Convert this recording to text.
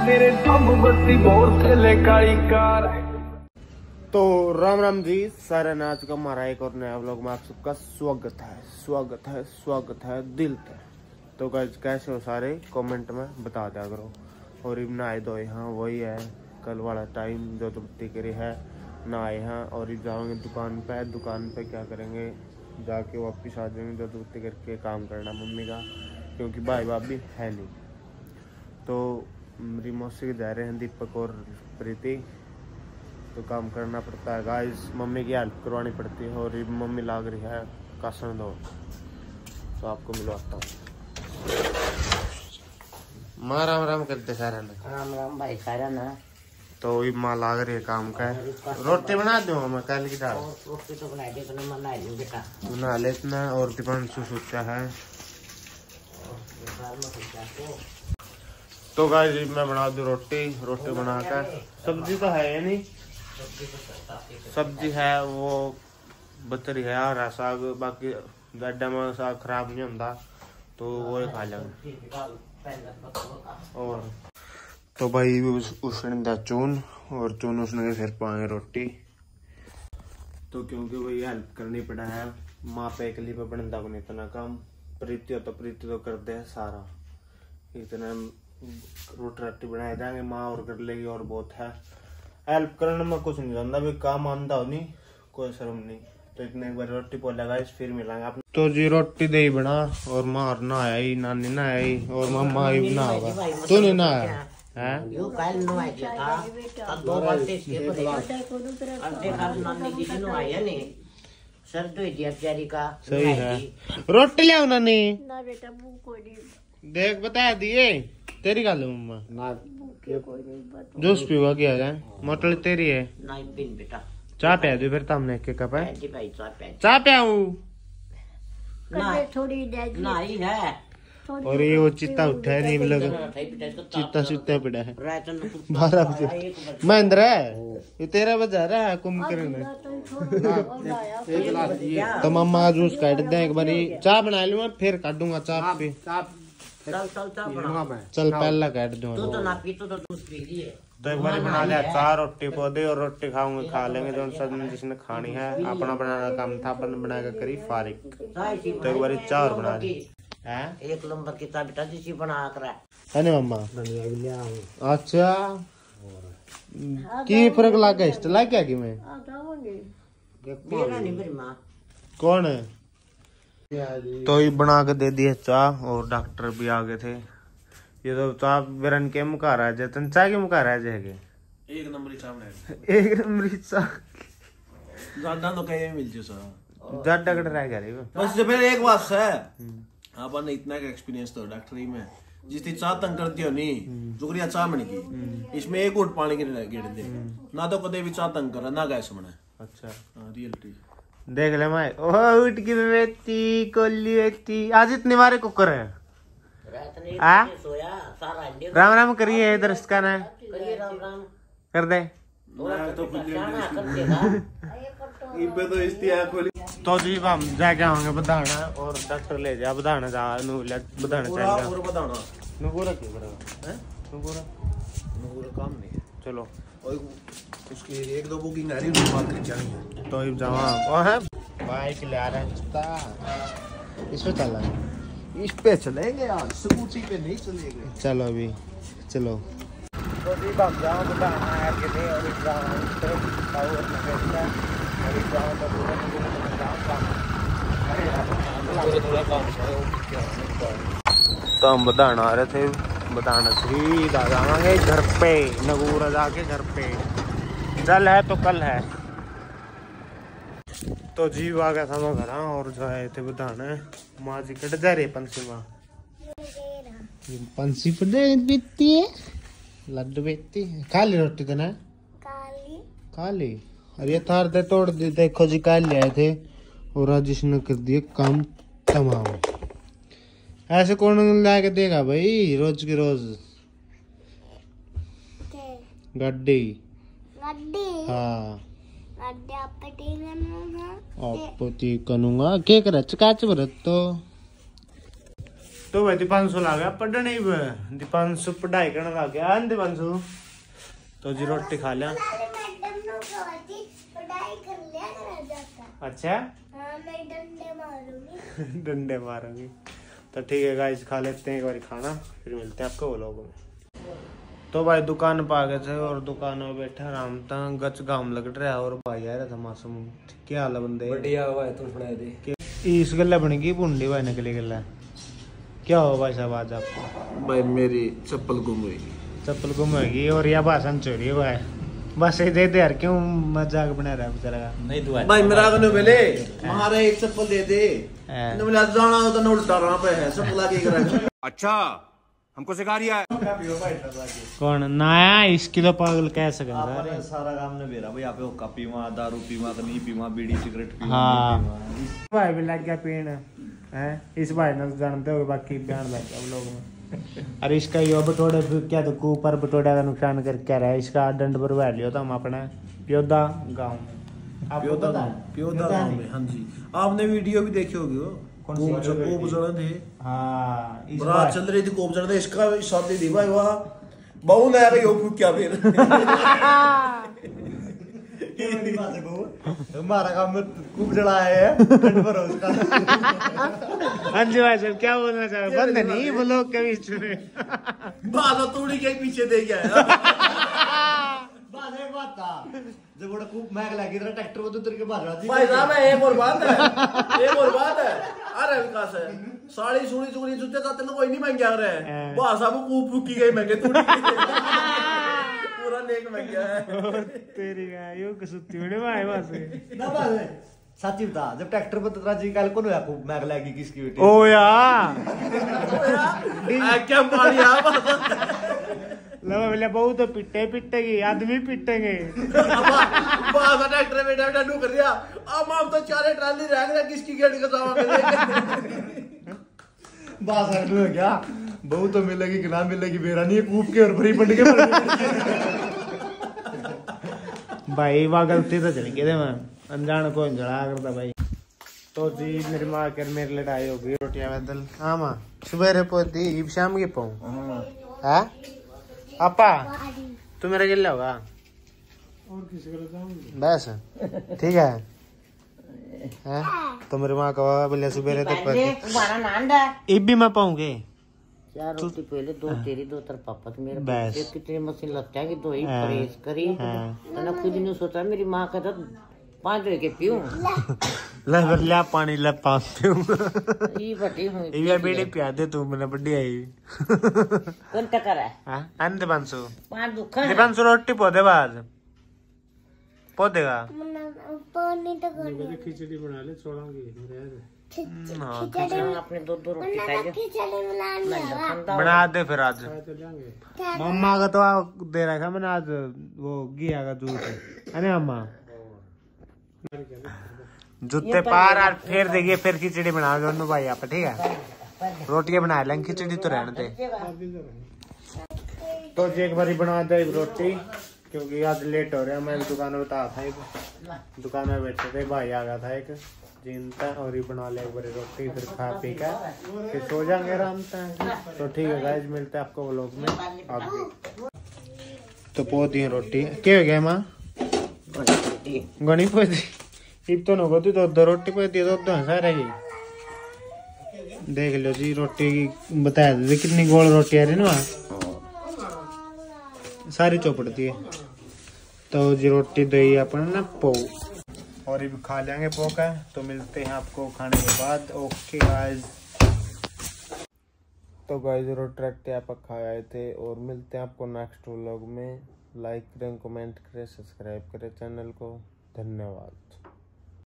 मेरे सब बत्ती बहुत चले काली कार। तो राम राम जी सारे नाच का हमारा एक और नया व्लॉग में आप सबका स्वागत है दिल से। तो गाइस कैसे हो सारे कमेंट में बता दिया करो। और अब नहाए धोए हाँ वही है कल वाला टाइम जो तो बत्ती करी है नहाए हैं और अब जाओगे दुकान पे क्या करेंगे जाके वापस आ जाएंगे जो तो बत्ती करके काम करना मम्मी का क्योंकि भाई बाप भी है नहीं। तो मेरी मौसी के जा रहे हैं दीपक और प्रीति तो काम करना पड़ता है गाइस मम्मी की हेल्प करवानी पड़ती है और मम्मी लाग रही है कासन दो तो आपको मिलवाता हूँ। माँ राम राम करते सारा ना राम राम भाई सारा ना। तो ये माँ लाग रही है काम का रोटी बना दूंगा मैं कल की दाल रोटी तो बना दे बेटा बना लेतना और दीपांशु सोचा है। तो गाइस मैं बना दूं रोटी बनाकर सब्जी तो है या नहीं सब्जी है वो बतरी है हरा साग बाकी गड्ढा में साग खराब नहीं होता तो वो खा लेंगे। और तो भाई उसने दा चून और चून उसने फिर पाएंगे रोटी तो क्योंकि वही हेल्प करनी पड़ा है माँ पे अकेली पे बनता को इतना काम प्रीति तो कर दे सारा इतना रोटी बनाए जाएंगे माँ और कर लेगी और बहुत है हेल्प करने में कुछ नहीं जानता भी काम आंदा हो नहीं कोई शर्म नहीं तो इतने एक बार रोटी पोलेगा फिर मिलांगे आप। तो जी रोटी दे ही बना और माँ ना आया ही नानी ना आई और मम्मा ही ना होगा तू नहीं ना आया है यो काल नो आ गया था तब 2 बार से इसके पर नानी जी नो आया नहीं सर तो इडियट बेचारी का सही है रोटी ले नानी ना बेटा भूख कोई नहीं देख बता दिए तेरी गल मम्मा ना कोई नहीं जूस पीवा क्या है मोटल तेरी है नहीं पिन बेटा चाय पिया दो फिर तुमने एक कप है जी भाई चाय पियाऊं ना थोड़ी नहीं है और ये वो चित्ता उठा है नहीं मतलब चित्ता सुत्ता पड़ा है 12 बजे महेंद्र है ये 13 बजे आ रहा है कुंभकर्ण तो मम्मा जूस काट दे एक बारी चाय बना लूँ मैं फिर काटूंगा चाय पे चल पहला काट दूंगा तो ना पी तो दूध पी लिए तो एक बार बना लिया 4 रोटी पौधे और रोटी खाऊंगे खा लेंगे जो सब जिसने खानी है अपना बनाना काम था अपन बनाकर करी फारिग तो एक बार चाय और बना ली है एक नंबर की बेटा जी बना कर है नहीं मम्मा अच्छा की फर्क लगा इस लग गया कि मैं मेरा नहीं मेरी माँ कौन है तो ये बना के दे दिए चाय और डॉक्टर भी आ गए थे ये तो चाय बिरन के मुका रहा है जतन चाय के मुका रहा है जगह एक नंबर चाय बना एक नंबर चाय ज्यादा तो कहीं मिल जो सर ज्यादा कट रह गया बस जब फिर एक बात है आपने इतना का एक्सपीरियंस तो डॉक्टरी में जिसकी चाह तंग करती हो नहीं जुगरिया चाह बन गई इसमें एक घूट पानी गिर दे ना तो कदे भी चाह तंग करा ना गैस बना अच्छा रियलिटी देख ले मैं ओह उठ की बेटी कोली बेटी आज इतने मारे कुकर है राम राम करिए दर्शक का ना कर दे तो इसकी आँख खोली तो जी हम जाके आएंगे बधाना और डॉक्टर ले जा बधाना जा बधाना चाहिए बताना नुगुरा क्यों करेगा नुगुरा काम नहीं है चलो उसकी 1-2 बुकिंग आ रही है बात कर जाएंगे तो जावा वो है बाइक ले आ रहा है इस पे चला इस पे चलेंगे यार स्कूटी पे नहीं चलेंगे चलो अभी चलो तो जी हम जाओ बधाना है कि नहीं और तो हम बधाना आ रहे थे बधाना सीधा जावांगे घर पे नगूरा जाके घर पे जल है तो कल है तो जीव आ गया था मैं घर और जो आए थे बधाना माँ जी कट जा रही पंछी माँ पंछी बेचती है लड्डू बेचती है काली रोटी तो ना काली अरे ये थार दे तोड़ दी देखो जी काल ले आए थे और आज इसने कर दिए काम तमाम ऐसे कौन ला के देगा भाई रोज की रोज गड्डी हाँ आपत्ति करूंगा के कर काच भरत तो तो भाई दीपांशु ला गया पढ़ने दीपांशु पढ़ाई करने लग गया दीपांशु तो जी रोटी खा लिया। अच्छा डंडे मारूंगी तो ठीक है गाइस खा लेते हैं एक बार खाना फिर मिलते हैं आपको व्लॉग में। तो भाई दुकान पे आ गए थे और दुकान में बैठा आराम था गच गाम लग रहा है और भाई आ रहा था मासूम। क्या हाल है बंदे बढ़िया हुआ है तुम सुना दे इस गल्ला बनेगी बूंदी भाई निकली गल्ला क्या हो भाई साहब आज आपको? भाई मेरी चप्पल गुम हुई। चप्पल गुम होगी और यह भाषण चोरी है भाई बस ये दे दे यार क्यों मजाक बना रहा है बेचारा का। नहीं दुआ भाई मेरा कने पहले हमारा एक चप्पल दे दे न मिला जाना हो तो न उल्टा रहा पे है चप्पल आके करेगा। अच्छा हमको सिखा रिया है कौन नया इसकी तो पागल कह सके आपने सारा काम ने बेरा भाई आप हुक्का पीवा दारू पीवा नहीं पीवा बीड़ी सिगरेट पीवा हाँ भाई भी लग गया पीने हैं इस भाई ने जानते हो बाकी बयान लग गया लोग में। अरे इसका ये बटोड़े क्या तो ऊपर बटोड़े का नुकसान कर क्या रहा है इसका दंड भरवा लिया था हम अपने प्योदा गाँव में प्योदा गाँव में। हाँ जी आपने वीडियो भी देखी होगी वो कोप जड़ा थे। हाँ बारात चल रही थी कोप जड़ा थे इसका शादी थी भाई वहाँ बहु नया गई हो क्या फिर हमारा काम में खूब जड़ाया है दंड भरो उसका। हाँ जी भाई साहब क्या बोलना चाह रहे बंद नहीं वो लोग कभी चुने बाधा तोड़ी के पीछे दे गया बात था जब बड़ा खूब महक लगी तेरा ट्रैक्टर को तो तेरे के बाजरा जी भाई साहब एक और बात है अरे विकास है साड़ी सुनी चुनी जूते का तेल कोई नहीं महंगे आ रहे हैं वहां साहब खूब फूकी गई महंगे तोड़ी पूरा नेक महंग गया है तेरी का यो कसुत्ती बड़े भाई बस ना बात सच्ची बता जब ट्रैक्टर पर तेरा जी कल कौन हुआ खूब महक लगी किसकी बेटी ओ यार क्या मारिया बोले बहु तो पिटेगी आदमी पिटेंगे ट्रैक्टर बेटा बेटा कर दिया अब हम तो चारे ट्राली रह गए किसकी गाड़ी का जावा बात हो गया बहु तो मिलेगी कि ना मिलेगी बेरा नहीं कूप के और भरी पड़ के भाई वह गलती तो चलेंगे थे मैं अनजान को जड़ा करता भाई। तो जी मेरी माँ कर मेरी लड़ाई हो गई रोटियां बदल हाँ माँ सुबह पोती शाम की पाऊँ है आपा तू मेरा गिल्ला होगा और किसी को बस ठीक है तो मेरी माँ कहा बोले सुबह तक भी मैं पाऊंगे चार रोटी पहले दो तेरी दो तेरे पापा की मेरे बच्चे कितनी मशीन लगता है कि दो ही प्रेस करी मैंने खुद नहीं सोचा मेरी माँ का तो 5 रुपए के पीऊं ला पानी ला पाँच पीऊं ये बटी हूँ ये बेड़ी पिया दे तू मैंने बड़ी आई कौन टकर है हाँ दीपांशु 5 दुखा दीपांशु रोटी पौधे बाद पौधेगा खिचड़ी बना ले छोड़ांगे अपने 2 रोटी खाई बना दे फिर आज मम्मा का तो दे रखा है मैंने आज वो घिया का जूस है ना मम्मा जूते पार और फिर देखिए फिर खिचड़ी बना दोनों भाई आप ठीक है रोटियां बना लेंगे खिचड़ी तो रहने दे। तो जी एक बारी बना दे रोटी क्योंकि आज लेट हो रहा है मैं दुकान में था दुकान में बैठे थे भाई आ गया था एक जिनता और ही बना ले एक बारी रोटी फिर खा पी कर फिर सो जाएंगे आराम से। तो ठीक है गाइस मिलते हैं आपको व्लॉग में आगे। तो पोती है रोटी क्या हो गया माँ गणी पोती इब तो न तो 2 रोटी पोती तो 2 रहेगी देख लो जी रोटी की बता दे कितनी गोल रोटी आ रही ना सारी चौपड़ती है। तो जी रोटी दही अपन ना पो और ये खा लेंगे पोका तो मिलते हैं आपको खाने के बाद। ओके गाइस तो गाइस रोटी आप खाए थे और मिलते हैं आपको नेक्स्ट व्लॉग में। लाइक करें कमेंट करें सब्सक्राइब करें चैनल को। धन्यवाद।